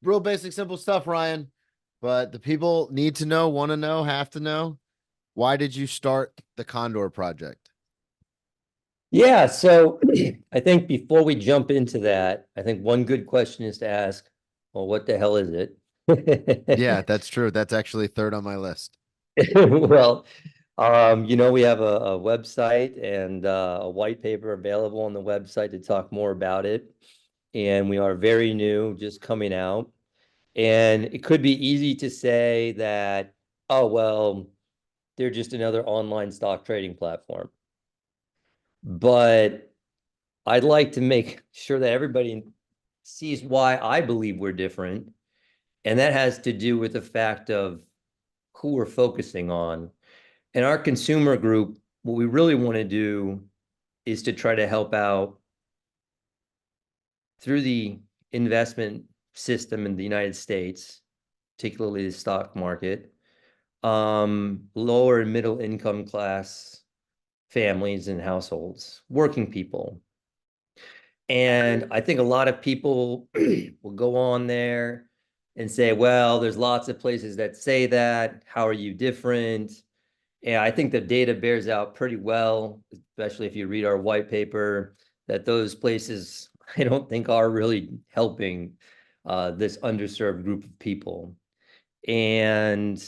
real basic, simple stuff, Ryan. But the people need to know, want to know, have to know. Why did you start the Condor Project? Yeah, so I think before we jump into that, I think one good question is to ask, well, what the hell is Yeah, it? that's true. That's actually third on my list. Well, we have a website and a white paper available on the website to talk more about it. And we are very new, just coming out. And it could be easy to say that, oh, well, they're just another online stock trading platform. But I'd like to make sure that everybody sees why I believe we're different. And that has to do with the fact of who we're focusing on. In our consumer group, what we really want to do is to try to help out through the investment system in the United States, particularly the stock market, lower and middle income class families and households, working people. And I think a lot of people will go on there and say, well, there's lots of places that say that. How are you different? And I think the data bears out pretty well, especially if you read our white paper, that those places I don't think are really helping this underserved group of people. And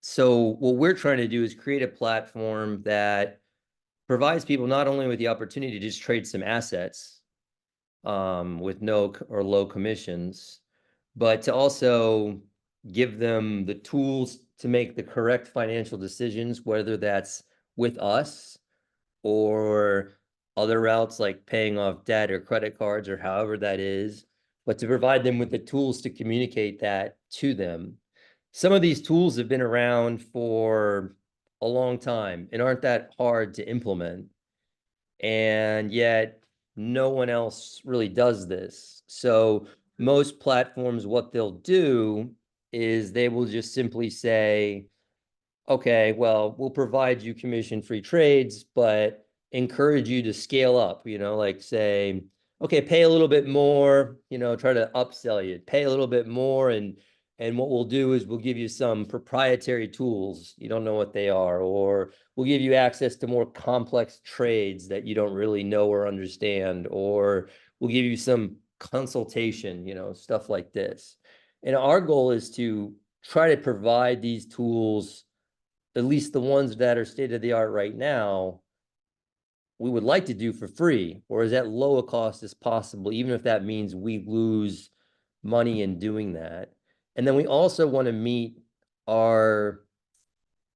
so what we're trying to do is create a platform that provides people not only with the opportunity to just trade some assets with no or low commissions, but to also give them the tools to make the correct financial decisions, whether that's with us or other routes like paying off debt or credit cards or however that is, but to provide them with the tools to communicate that to them. Some of these tools have been around for a long time and aren't that hard to implement. And yet no one else really does this. So most platforms, what they'll do is they will just simply say, okay, well, we'll provide you commission-free trades, but encourage you to scale up, like say, okay, pay a little bit more, try to upsell you, pay a little bit more, and what we'll do is we'll give you some proprietary tools. You don't know what they are, or we'll give you access to more complex trades that you don't really know or understand, or we'll give you some consultation, stuff like this. And our goal is to try to provide these tools, at least the ones that are state of the art right now, we would like to do for free or as at low a cost as possible, even if that means we lose money in doing that. And then we also want to meet our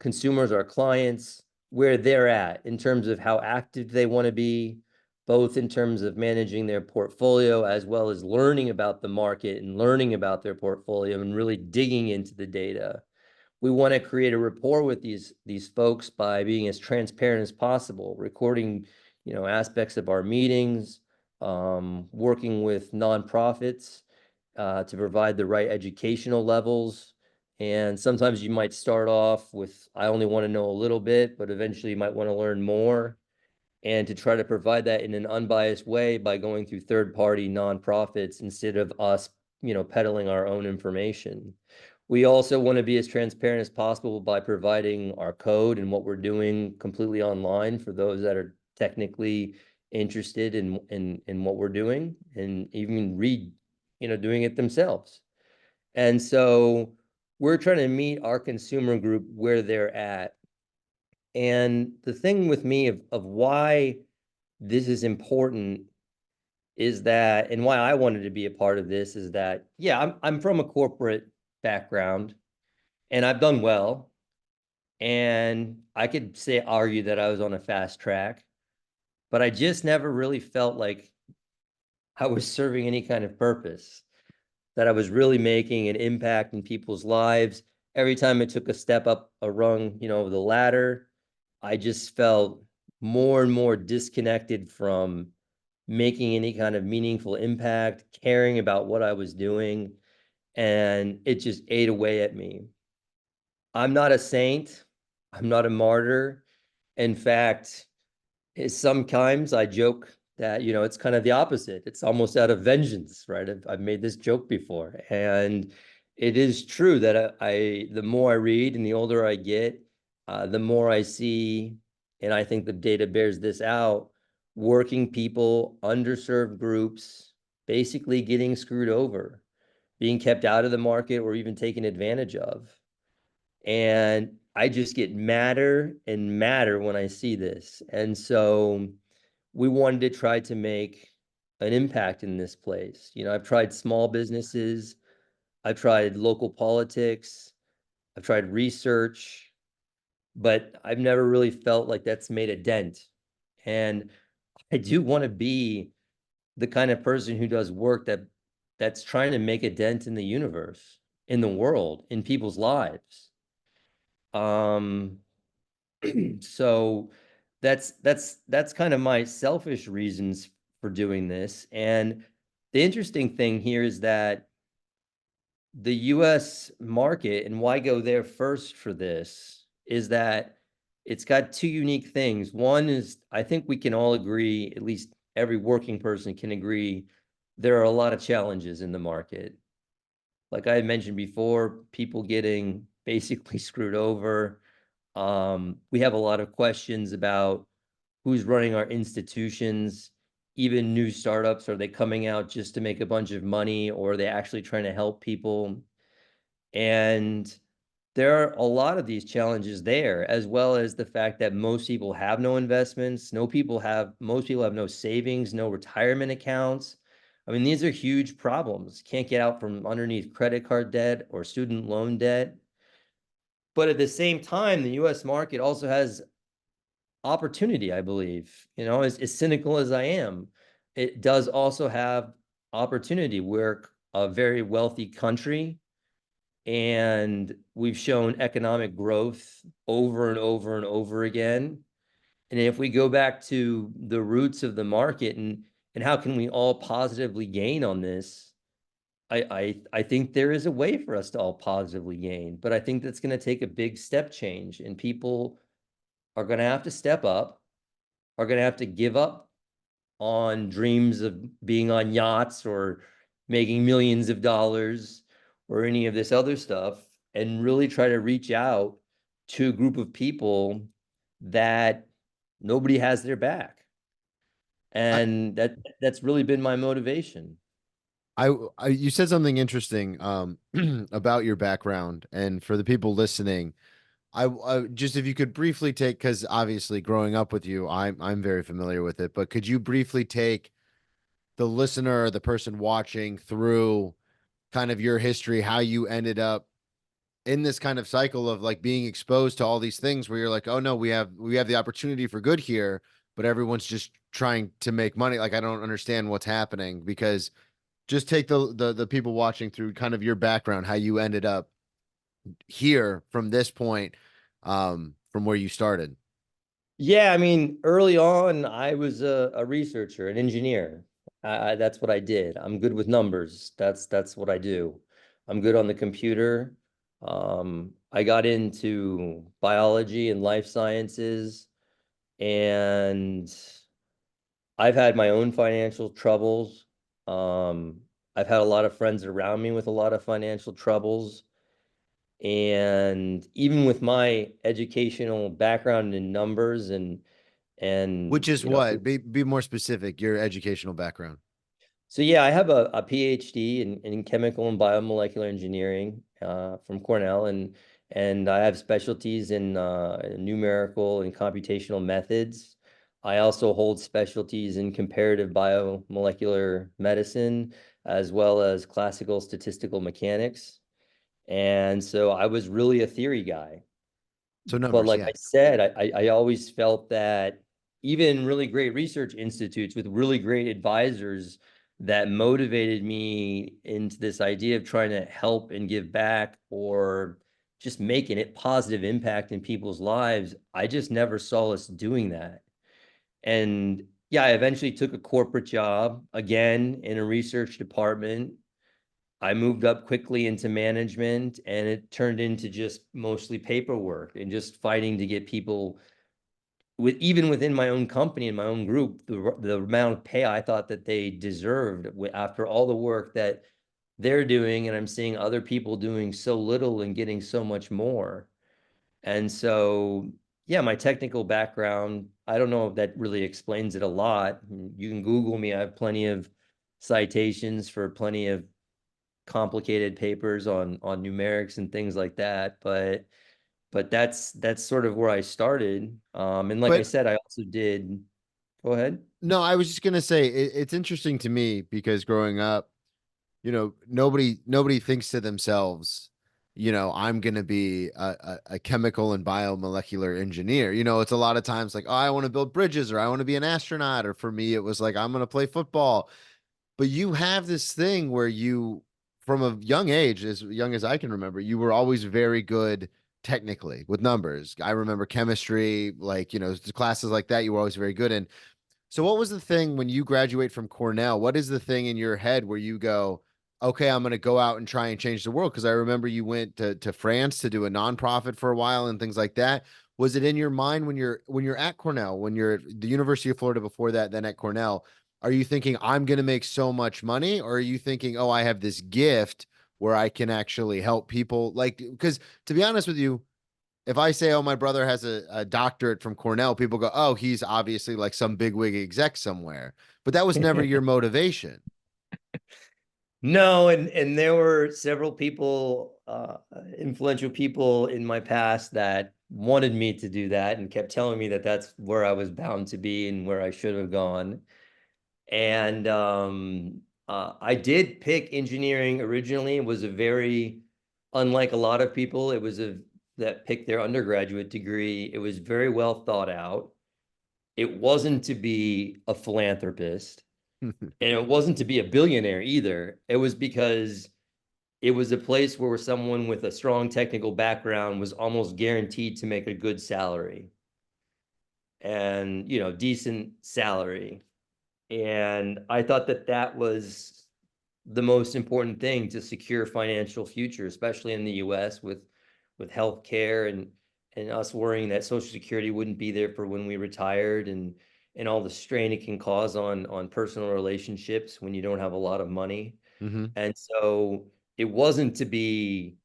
consumers, our clients, where they're at in terms of how active they want to be, both in terms of managing their portfolio as well as learning about the market and learning about their portfolio and really digging into the data. We want to create a rapport with these folks by being as transparent as possible, recording, aspects of our meetings, working with nonprofits to provide the right educational levels. And sometimes you might start off with, I only want to know a little bit, but eventually you might want to learn more. And to try to provide that in an unbiased way by going through third-party nonprofits instead of us, peddling our own information. We also want to be as transparent as possible by providing our code and what we're doing completely online for those that are technically interested in what we're doing and even doing it themselves. And so we're trying to meet our consumer group where they're at. And the thing with me of why this is important is that, and why I wanted to be a part of this is that, yeah, I'm from a corporate background and I've done well. And I could say, argue that I was on a fast track, but I just never really felt like I was serving any kind of purpose, that I was really making an impact in people's lives. Every time I took a step up a rung, the ladder, I just felt more and more disconnected from making any kind of meaningful impact, caring about what I was doing, and it just ate away at me. I'm not a saint. I'm not a martyr. In fact, sometimes I joke that, it's kind of the opposite. It's almost out of vengeance, right? I've made this joke before. And it is true that the more I read and the older I get, the more I see, and I think the data bears this out, working people, underserved groups, basically getting screwed over, being kept out of the market or even taken advantage of. And I just get madder and madder when I see this. And so we wanted to try to make an impact in this place. I've tried small businesses, I've tried local politics, I've tried research, but I've never really felt like that's made a dent. And I do want to be the kind of person who does work that's trying to make a dent in the universe, in the world, in people's lives. Um, so that's kind of my selfish reasons for doing this. And the interesting thing here is that the US market, and why go there first for this, is that it's got two unique things. One is, I think we can all agree, at least every working person can agree, there are a lot of challenges in the market. Like I had mentioned before, people getting basically screwed over. We have a lot of questions about who's running our institutions, even new startups. Are they coming out just to make a bunch of money, or are they actually trying to help people? And there are a lot of these challenges there, as well as the fact that most people have no investments. Most people have no savings, no retirement accounts. I mean, these are huge problems. Can't get out from underneath credit card debt or student loan debt. But at the same time, the US market also has opportunity, I believe. As cynical as I am, it does also have opportunity. We're a very wealthy country, and we've shown economic growth over and over and over again. And if we go back to the roots of the market and how can we all positively gain on this, I think there is a way for us to all positively gain, but I think that's going to take a big step change, and people are going to have to step up, are going to have to give up on dreams of being on yachts or making millions of dollars or any of this other stuff, and really try to reach out to a group of people that nobody has their back. I, And that's really been my motivation. you said something interesting about your background, and for the people listening, I just, if you could briefly take, because obviously growing up with you, I'm very familiar with it, but could you briefly take the listener or the person watching through kind of your history, how you ended up in this kind of cycle of like being exposed to all these things where you're like, oh no, we have the opportunity for good here, but everyone's just trying to make money. Like I don't understand what's happening, because just take the people watching through kind of your background, how you ended up here from this point, from where you started. Yeah, I mean, early on, I was a researcher, an engineer. That's what I did. I'm good with numbers. That's what I do. I'm good on the computer. I got into biology and life sciences, and I've had my own financial troubles. Um, I've had a lot of friends around me with a lot of financial troubles. And even with my educational background in numbers and Which is what? Be more specific, your educational background. so yeah, I have a PhD in chemical and biomolecular engineering from Cornell, and I have specialties in numerical and computational methods. I also hold specialties in comparative biomolecular medicine, as well as classical statistical mechanics. And so I was really a theory guy. So But numbers, like yeah. I said, I always felt that even really great research institutes with really great advisors that motivated me into this idea of trying to help and give back, or just making it positive impact in people's lives, I just never saw us doing that. And yeah, I eventually took a corporate job again in a research department. I moved up quickly into management, and it turned into just mostly paperwork and just fighting to get people with even within my own company and my own group, the amount of pay I thought that they deserved after all the work that they're doing, and I'm seeing other people doing so little and getting so much more. And so, yeah, my technical background, I don't know if that really explains it a lot. You can Google me. I have plenty of citations for plenty of complicated papers on numerics and things like that. But that's sort of where I started. And like I But said, I also did. Go ahead. no, I was just gonna say it's interesting to me because growing up, nobody thinks to themselves, I'm gonna be a chemical and biomolecular engineer. It's a lot of times like, oh, I want to build bridges, or I want to be an astronaut, or for me, it was like I'm gonna play football. But you have this thing where you, from a young age, as young as I can remember, you were always very good technically with numbers. I remember chemistry, like, classes like that, you were always very good in. So what was the thing when you graduate from Cornell? What is the thing in your head where you go, okay, I'm going to go out and try and change the world? Because I remember you went to France to do a nonprofit for a while and things like that. Was it in your mind when you're at Cornell, when you're at the University of Florida before that, then at Cornell, are you thinking I'm going to make so much money, or are you thinking, oh, I have this gift where I can actually help people? Like, because to be honest with you, if I say, oh, my brother has a doctorate from Cornell, people go, oh, he's obviously like some bigwig exec somewhere. But that was never your motivation. No, and there were several people, influential people in my past that wanted me to do that and kept telling me that that's where I was bound to be and where I should have gone. And I did pick engineering originally. It was a very, unlike a lot of people, it was a that picked their undergraduate degree. It was very well thought out. It wasn't to be a philanthropist, and it wasn't to be a billionaire either. It was because it was a place where someone with a strong technical background was almost guaranteed to make a good salary and, decent salary. And I thought that that was the most important thing to secure financial future, especially in the US with healthcare and us worrying that Social Security wouldn't be there for when we retired and all the strain it can cause on personal relationships when you don't have a lot of money. Mm-hmm. And so it wasn't to be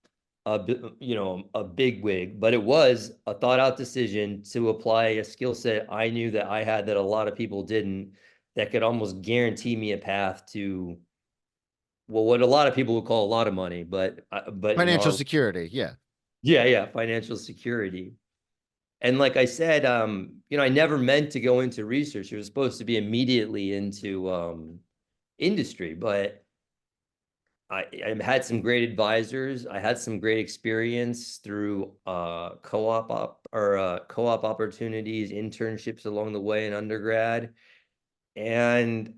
a big wig, but it was a thought out decision to apply a skill set I knew that I had that a lot of people didn't, that could almost guarantee me a path to, well, what a lot of people would call a lot of money, but in Financial our, security. Yeah. yeah, financial security. And like I said, I never meant to go into research. It was supposed to be immediately into industry, but I had some great advisors. I had some great experience through co-op opportunities, internships along the way in undergrad. And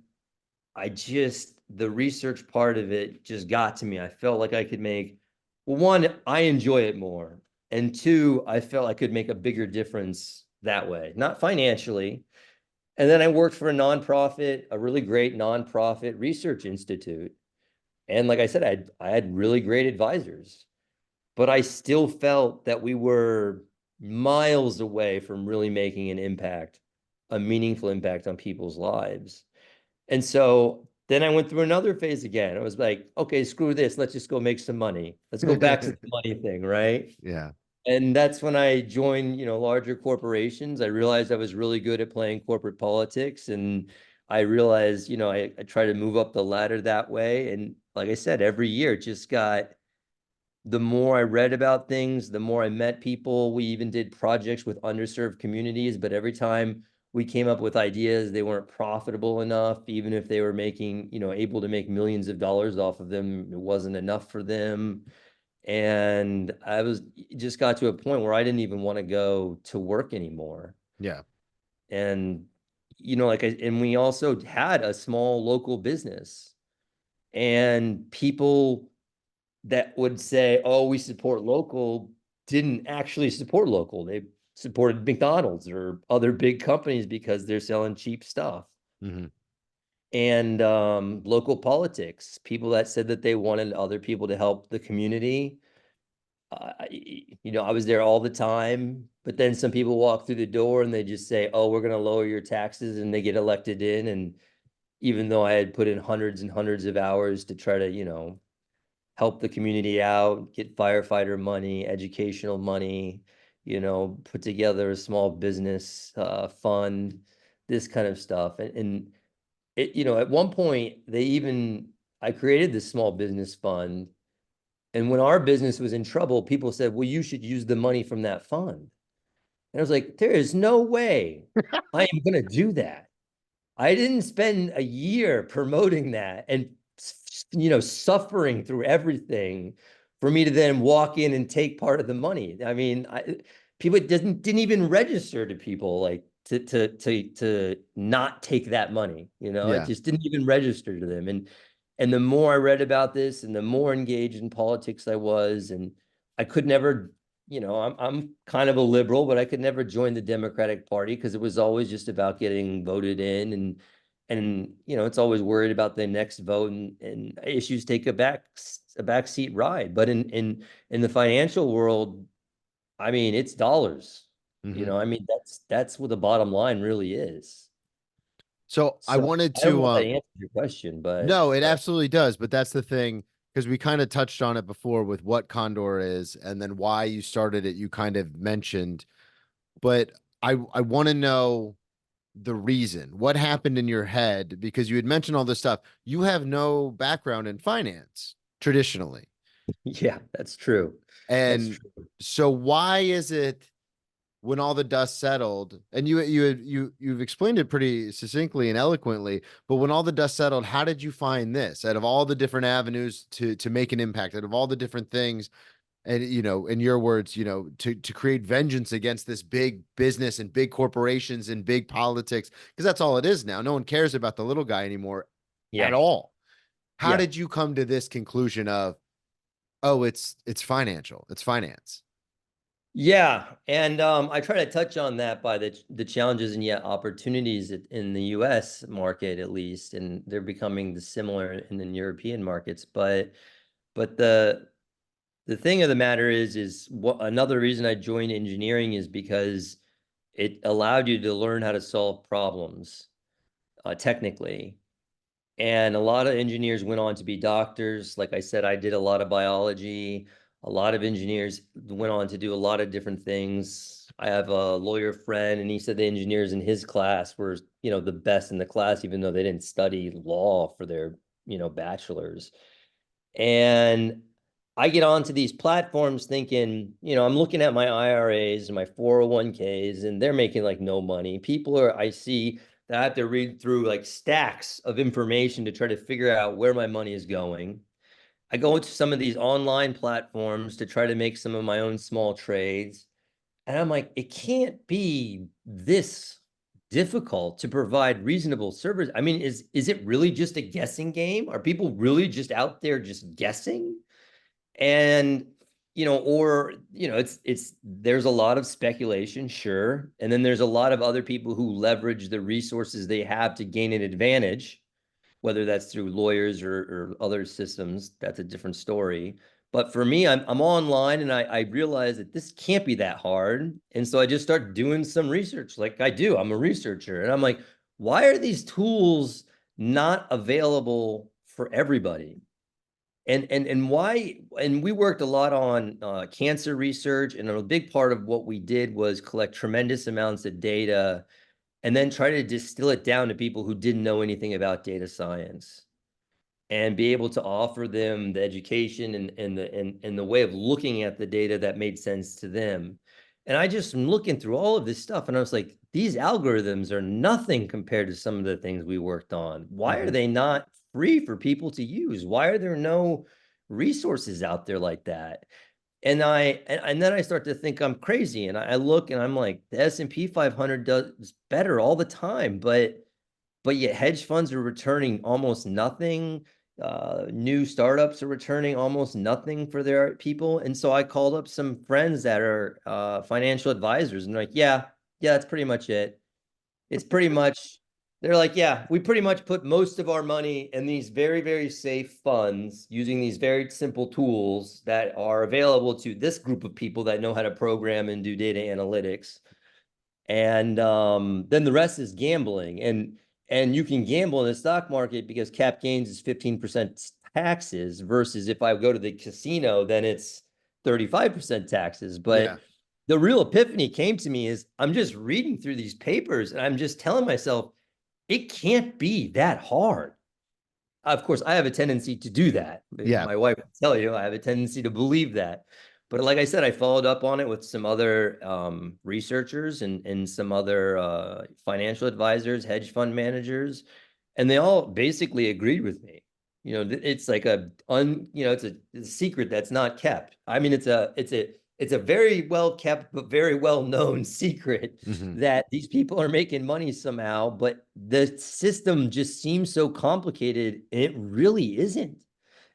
the research part of it just got to me. I felt like I could make, well, one, I enjoy it more. And two, I felt I could make a bigger difference that way, not financially. And then I worked for a nonprofit, a really great nonprofit research institute. And like I said, I had really great advisors, but I still felt that we were miles away from really making an impact, a meaningful impact on people's lives. And so then I went through another phase again. I was like, okay, screw this. Let's just go make some money. Let's go back to the money thing, right? Yeah. And that's when I joined, larger corporations. I realized I was really good at playing corporate politics. And I realized, I try to move up the ladder that way. And like I said, every year it just got, the more I read about things, the more I met people. We even did projects with underserved communities, but every time we came up with ideas, they weren't profitable enough. Even if they were making, able to make millions of dollars off of them, it wasn't enough for them. And just got to a point where I didn't even want to go to work anymore. Yeah. And, and we also had a small local business, and people that would say, oh, we support local, didn't actually support local. They supported McDonald's or other big companies because they're selling cheap stuff. Mm-hmm. And local politics, people that said that they wanted other people to help the community, I was there all the time, but then some people walk through the door and they just say, "Oh, we're going to lower your taxes," and they get elected in. And even though I had put in hundreds and hundreds of hours to try to, help the community out, get firefighter money, educational money, put together a small business fund, this kind of stuff. And it, at one point I created this small business fund. And when our business was in trouble, people said, well, you should use the money from that fund. And I was like, there is no way I am going to do that. I didn't spend a year promoting that and suffering through everything for me to then walk in and take part of the money. I mean, people didn't even register to people like to not take that money. It Yeah. just didn't even register to them. And the more I read about this and the more engaged in politics I was, and I could never, I'm kind of a liberal, but I could never join the Democratic Party because it was always just about getting voted in, and it's always worried about the next vote, and issues take a backseat ride. But in the financial world, I mean, it's dollars. Hmm. I mean, that's what the bottom line really is. So I So wanted I don't know to, if that answers your question, but no, it absolutely does. But that's the thing, because we kind of touched on it before with what Condor is and then why you started it. You kind of mentioned, but I want to know the reason. What happened in your head? Because you had mentioned all this stuff. You have no background in finance traditionally. yeah, that's true. That's And true. so why is it when all the dust settled, and you've explained it pretty succinctly and eloquently, but when all the dust settled, how did you find this out of all the different avenues to make an impact, out of all the different things, and in your words, to create vengeance against this big business and big corporations and big politics, because that's all it is now. No one cares about the little guy anymore at Yeah. all. How Yeah. did you come to this conclusion of, oh, it's financial, it's finance? Yeah, and I try to touch on that by the challenges and yet opportunities in the U.S. market, at least, and they're becoming similar in the European markets. But the thing of the matter is what another reason I joined engineering is because it allowed you to learn how to solve problems technically. And a lot of engineers went on to be doctors. Like I said, I did a lot of biology. A lot of engineers went on to do a lot of different things. I have a lawyer friend, and he said the engineers in his class were, the best in the class, even though they didn't study law for their, bachelor's. And I get onto these platforms thinking, I'm looking at my IRAs and my 401ks, and they're making like no money. I see that I have to read through like stacks of information to try to figure out where my money is going. I go into some of these online platforms to try to make some of my own small trades. And I'm like, it can't be this difficult to provide reasonable service. I mean, is it really just a guessing game? Are people really just out there just guessing? And or it's there's a lot of speculation, sure. And then there's a lot of other people who leverage the resources they have to gain an advantage, whether that's through lawyers or other systems. That's a different story. But for me, I'm online, and I realize that this can't be that hard. And so I just start doing some research like I do. I'm a researcher. And I'm like, why are these tools not available for everybody? And why? And we worked a lot on cancer research. And a big part of what we did was collect tremendous amounts of data and then try to distill it down to people who didn't know anything about data science, and be able to offer them the education and the way of looking at the data that made sense to them. And I just am looking through all of this stuff, and I was like, these algorithms are nothing compared to some of the things we worked on. Why are Hmm. they not free for people to use? Why are there no resources out there like that? And then I start to think I'm crazy, and I look and I'm like, the S&P 500 does better all the time, but yet hedge funds are returning almost nothing. New startups are returning almost nothing for their people. And so I called up some friends that are financial advisors, and they're like, yeah, that's pretty much it. It's pretty much They're like, yeah, we pretty much put most of our money in these very, very safe funds using these very simple tools that are available to this group of people that know how to program and do data analytics. And then the rest is gambling. And you can gamble in the stock market because cap gains is 15% taxes versus if I go to the casino, then it's 35% taxes. Yeah. But the real epiphany came to me is I'm just reading through these papers and I'm just telling myself, it can't be that hard. Of course, I have a tendency to do that. Yeah. My wife will tell you I have a tendency to believe that. But like I said, I followed up on it with some other researchers and some other financial advisors, hedge fund managers, and they all basically agreed with me. It's like it's a secret that's not kept. I mean, it's a very well kept but very well known secret Hmm. that these people are making money somehow, but the system just seems so complicated. And it really isn't.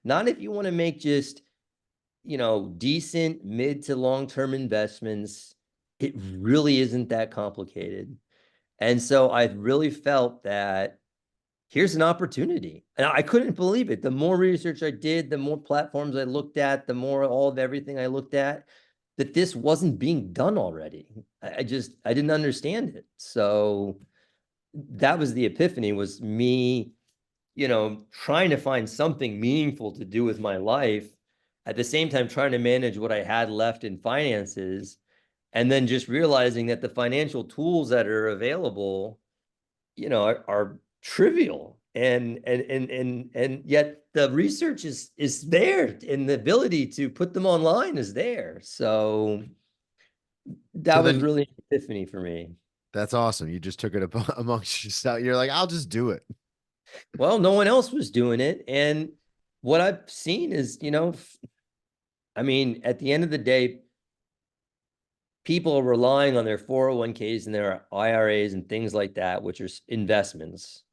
Not if you want to make just, decent mid to long-term investments. It really isn't that complicated. And so I really felt that here's an opportunity. And I couldn't believe it. The more research I did, the more platforms I looked at, the more all of everything I looked at, that this wasn't being done already. I didn't understand it. So that was the epiphany, was me, trying to find something meaningful to do with my life, at the same time trying to manage what I had left in finances, and then just realizing that the financial tools that are available, are trivial, and yet the research is there and the ability to put them online is there. So So that was then really an epiphany for me. that's awesome. You just took it amongst yourself. You're like, I'll just do it. Well, no one else was doing it. And what I've seen is, I mean, at the end of the day, people are relying on their 401ks and their IRAs and things like that, which are investments,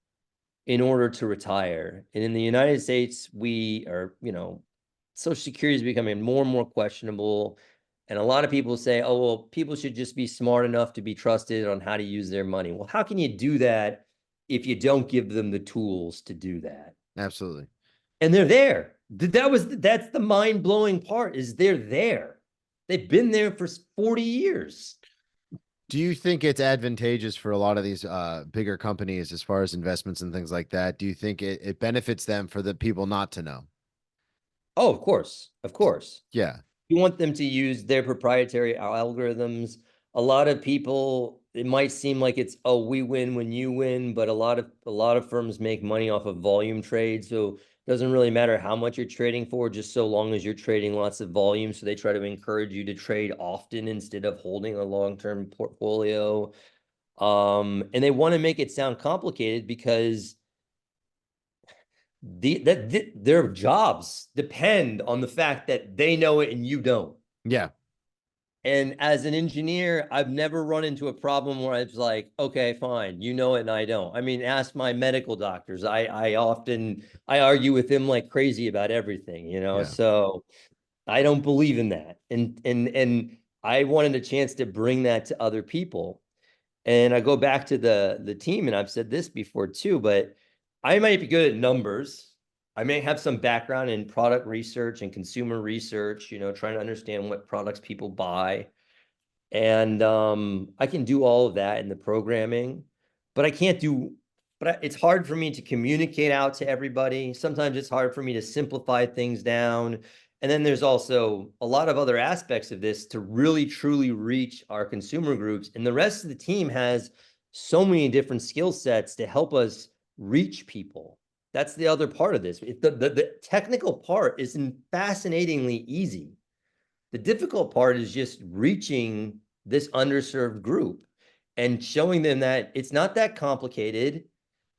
in order to retire. And in the United States, we are, Social Security is becoming more and more questionable. And a lot of people say, oh, well, people should just be smart enough to be trusted on how to use their money. Well, how can you do that if you don't give them the tools to do that? Absolutely. And they're there. That's the mind-blowing part, is they're there. They've been there for 40 years. Do you think it's advantageous for a lot of these bigger companies as far as investments and things like that? Do you think it benefits them for the people not to know? Oh, of course. Of course. Yeah. You want them to use their proprietary algorithms. A lot of people, it might seem like it's, oh, we win when you win, but a lot of firms make money off of volume trade. So it doesn't really matter how much you're trading for, just so long as you're trading lots of volume. So they try to encourage you to trade often instead of holding a long-term portfolio. And they want to make it sound complicated because their jobs depend on the fact that they know it and you don't. Yeah. And as an engineer, I've never run into a problem where it's like, okay, fine, you know it and I don't. I mean, ask my medical doctors. I argue with them like crazy about everything, Yeah. So I don't believe in that. And I wanted a chance to bring that to other people. And I go back to the team, and I've said this before too, but I might be good at numbers. I may have some background in product research and consumer research, trying to understand what products people buy. And I can do all of that in the programming, but I can't do, it's hard for me to communicate out to everybody. Sometimes it's hard for me to simplify things down. And then there's also a lot of other aspects of this to really truly reach our consumer groups. And the rest of the team has so many different skill sets to help us reach people. That's the other part of this. The technical part is fascinatingly easy. The difficult part is just reaching this underserved group and showing them that it's not that complicated,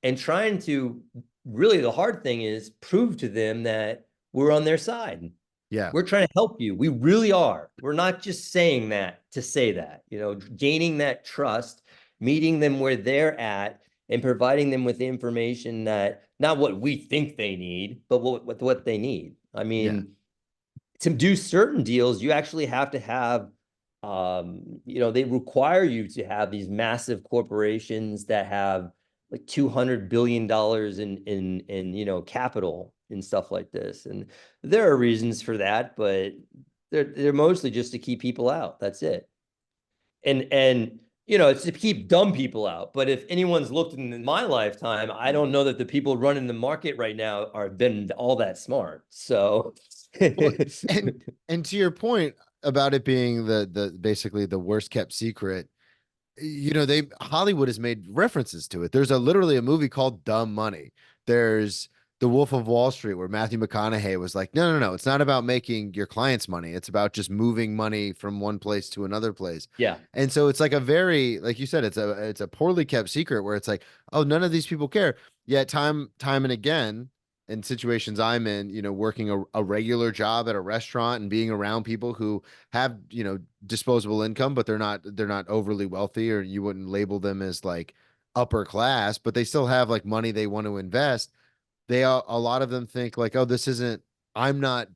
and trying to, really, the hard thing is prove to them that we're on their side. Yeah. We're trying to help you. We really are. We're not just saying that to say that, gaining that trust, meeting them where they're at, and providing them with the information that, not what we think they need, but what they need. I Yeah. mean, to do certain deals, you actually have to have, they require you to have these massive corporations that have like $200 billion in capital and stuff like this. And there are reasons for that, but they're mostly just to keep people out. That's it. And it's to keep dumb people out. But if anyone's looked in my lifetime, I don't know that the people running the market right now are been all that smart. So Well, and and to your point about it being the basically the worst kept secret, they Hollywood has made references to it. There's literally a movie called Dumb Money. There's The Wolf of Wall Street where Matthew McConaughey was like, no, no, no, it's not about making your clients money. It's about just moving money from one place to another place. yeah, And so it's like a very, like you said, it's a poorly kept secret where it's like, oh, none of these people care. Yet time and again, in situations I'm in, working a regular job at a restaurant and being around people who have, disposable income, but they're not overly wealthy, or you wouldn't label them as like upper class, but they still have like money they want to invest. A lot of them think like, oh, this isn't, I'm not,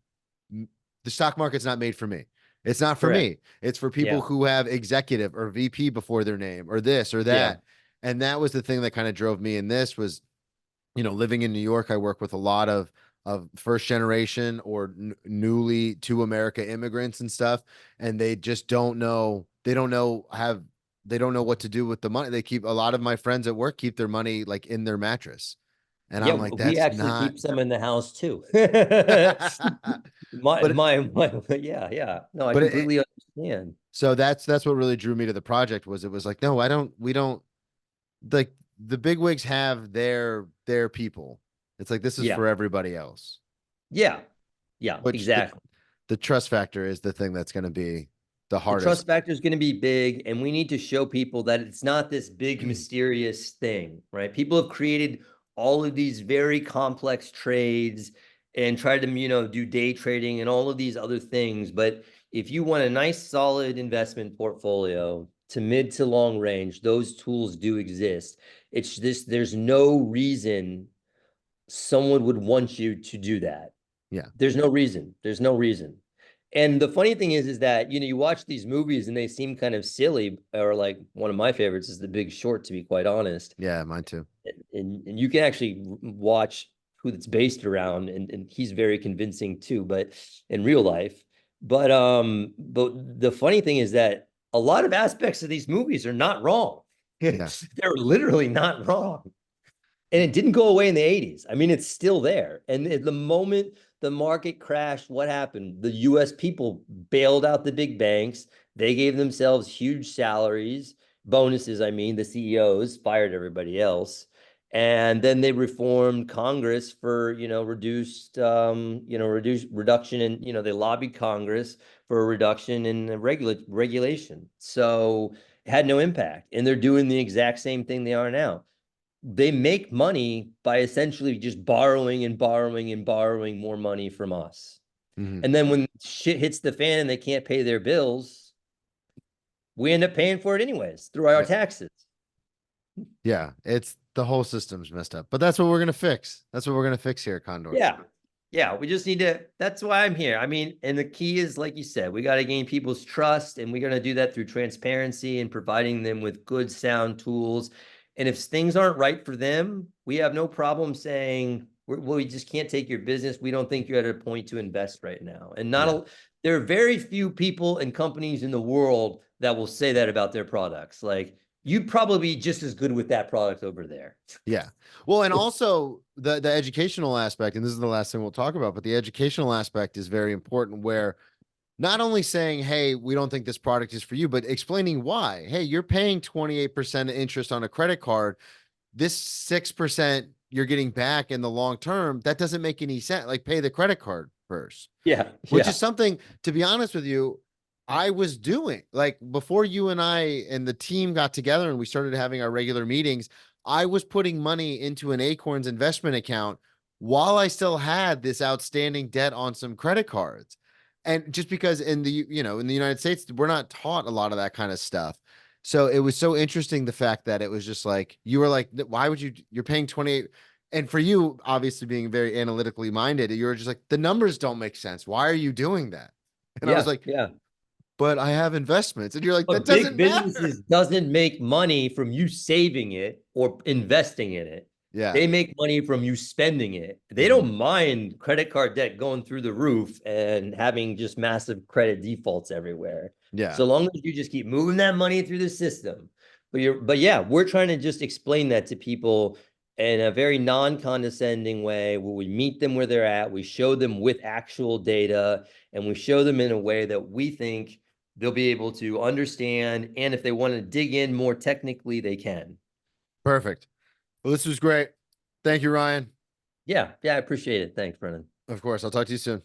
the stock market's not made for me. It's not for correct. me. It's for people Yeah, who have executive or VP before their name or this or yeah, that. And that was the thing that kind of drove me in this was, living in New York, I work with a lot of first generation or newly to America immigrants and stuff, and they just don't know. They don't know what to do with the money. They keep a lot of my friends at work keep their money like in their mattress, and yeah. I'm like, We that's actually not. keep some in the house too. but Yeah, yeah. No, I but it, completely understand. so that's what really drew me to the project was it was like, no, I don't. We don't like the big wigs have their people. It's like this is Yeah, for everybody else. yeah, yeah, Which exactly. the trust factor is the thing that's going to be the The hardest. trust factor is going to be big, and we need to show people that it's not this big mysterious thing, right? People have created all of these very complex trades and tried to, do day trading and all of these other things. But if you want a nice, solid investment portfolio to mid to long range, those tools do exist. It's just there's no reason someone would want you to do that. Yeah. There's no reason. There's no reason. And the funny thing is that, you watch these movies and they seem kind of silly, or like one of my favorites is The Big Short, to be quite honest. Yeah, mine too. And you can actually watch who it's based around, and he's very convincing too, but in real life. But the funny thing is that a lot of aspects of these movies are not wrong. Yeah. They're literally not wrong. And it didn't go away in the 80s. I mean, it's still there. And at the moment the market crashed, what happened? The US people bailed out the big banks. They gave themselves huge salaries, bonuses, I mean, the CEOs fired everybody else. And then they reformed Congress for, reduction in, they lobbied Congress for a reduction in regulation. So it had no impact. And they're doing the exact same thing they are now. They make money by essentially just borrowing and borrowing and borrowing more money from us. Hmm. And then when shit hits the fan and they can't pay their bills, we end up paying for it anyways through our Yeah. taxes. Yeah. It's the whole system's messed up, but that's what we're going to fix. That's what we're going to fix here at Condor. Yeah. Yeah. We just need to, that's why I'm here. I mean, and the key is, like you said, we got to gain people's trust, and we're going to do that through transparency and providing them with good, sound tools. And if things aren't right for them, we have no problem saying, well, we just can't take your business. We don't think you're at a point to invest right now. And not Yeah. a, there are very few people and companies in the world that will say that about their products. Like, you'd probably be just as good with that product over there. Yeah. Well, and also the educational aspect, and this is the last thing we'll talk about, but the educational aspect is very important where not only saying, hey, we don't think this product is for you, but explaining why. Hey, you're paying 28% interest on a credit card. This 6% you're getting back in the long term, that doesn't make any sense. Like, pay the credit card first, Yeah. which is Yeah. something, to be honest with you, I was doing. Like, before you and I and the team got together and we started having our regular meetings, I was putting money into an Acorns investment account while I still had this outstanding debt on some credit cards. And just because in the United States, we're not taught a lot of that kind of stuff. So it was so interesting, the fact that it was just like, you were like, why would you're paying 28. And for you, obviously being very analytically minded, you were just like, the numbers don't make sense. Why are you doing that? And I was Yeah. like, Yeah. but I have investments. And you're like, that But big doesn't matter. businesses doesn't make money from you saving it or investing in it. Yeah. They make money from you spending it. They Mhm. don't mind credit card debt going through the roof and having just massive credit defaults everywhere. Yeah. So long as you just keep moving that money through the system. But yeah, we're trying to just explain that to people in a very non-condescending way where we meet them where they're at, we show them with actual data, and we show them in a way that we think they'll be able to understand. And if they want to dig in more technically, they can. Perfect. Well, this was great. Thank you, Ryan. Yeah, I appreciate it. Thanks, Brennan. Of course. I'll talk to you soon.